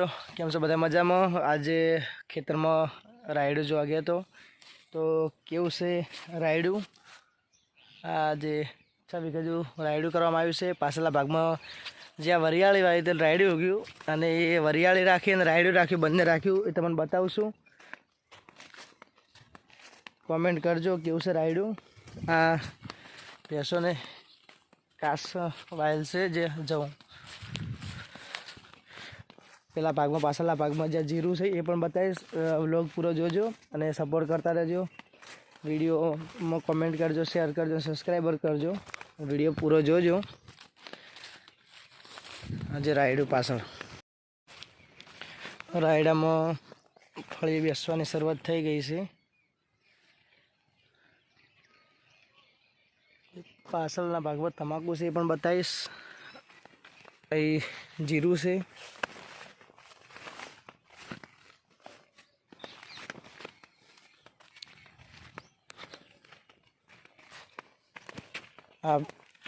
કેમ છો બધા મજામાં? આજે ખેતરમાં રાયડું જોવા ગયો હતો તો કેવું છે રાયડું. આજે 6 વીઘા જેવું રાયડું કરવામાં આવ્યું છે. પાછળના ભાગમાં જ્યાં વરિયાળી વાવી તે રાયડું ઉગ્યું અને એ વરિયાળી રાખી અને રાયડું રાખ્યું, બંને રાખ્યું. એ તમને બતાવું છું. કોમેન્ટ કરજો કેવું છે રાયડું. આ ભેંસોને કાસ વાયેલ છે જે જવું. પેલા ભાગમાં પાછળના ભાગમાં જ્યાં જીરું છે એ પણ બતાવીશ. વ્લોગ પૂરો જોજો અને સપોર્ટ કરતા રહેજો. વિડીયોમાં કમેન્ટ કરજો, શેર કરજો, સબસ્ક્રાઈબર કરજો. વિડીયો પૂરો જોજો. આજે રાયડું પાછળ રાયડામાં ફળી બેસવાની શરૂઆત થઈ ગઈ છે. પાછળના ભાગમાં તમાકુ છે એ પણ બતાવીશ. અહીં જીરું છે. આ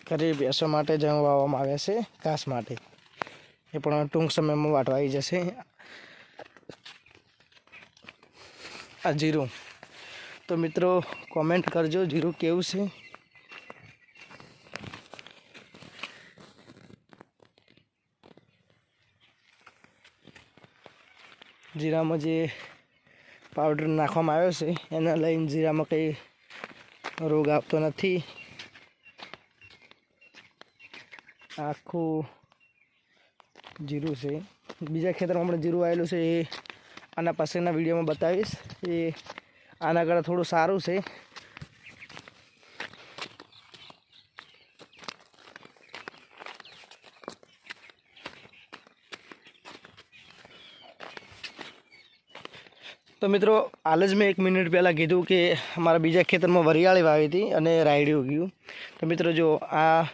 ઘરે બેસવા માટે જણ વાવવામાં આવે છે, ઘાસ માટે. એ પણ ટૂંક સમયમાં વાટવા આવી જશે. આ જીરું તો મિત્રો કોમેન્ટ કરજો જીરું કેવું છે. જીરામાં જે પાવડર નાખવામાં આવ્યો છે એના લઈને જીરામાં કંઈ રોગ આવતો નથી. આખું જીરું છે. બીજા ખેતરમાં હમણાં જીરું આવેલું છે એ આના પાછળના વિડીયોમાં બતાવીશ. એ આના કરતાં થોડું સારું છે. તો મિત્રો હાલ જ મેં 1 મિનિટ પહેલાં કીધું કે અમારા બીજા ખેતરમાં વરિયાળી વાવી હતી અને રાયડું ઉગ્યું. તો મિત્રો જો આ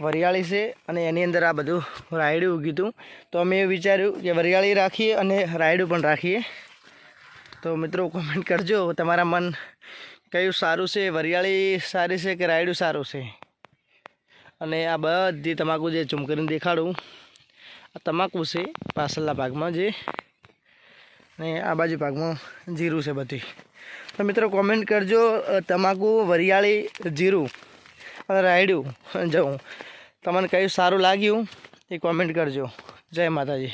વરિયાળી છે અને એની અંદર આ બધું રાયડું ઉગ્યું હતું. તો અમે વિચાર્યું કે વરિયાળી રાખીએ અને રાયડું પણ રાખીએ. તો મિત્રો કોમેન્ટ કરજો તમારા મન કયું સારું છે, વરિયાળી સારી છે કે રાયડું સારું છે. અને આ બધી તમાકુ જે ઝૂમ કરીને દેખાડું, આ તમાકુ છે પાછળના ભાગમાં જે, ને આ બાજુ ભાગમાં જીરું છે બધી. તો મિત્રો કોમેન્ટ કરજો તમાકુ, વરિયાળી, જીરું અને રાયડું જવું તમને કયું સારું લાગ્યું એ કોમેન્ટ કરજો. જય માતાજી.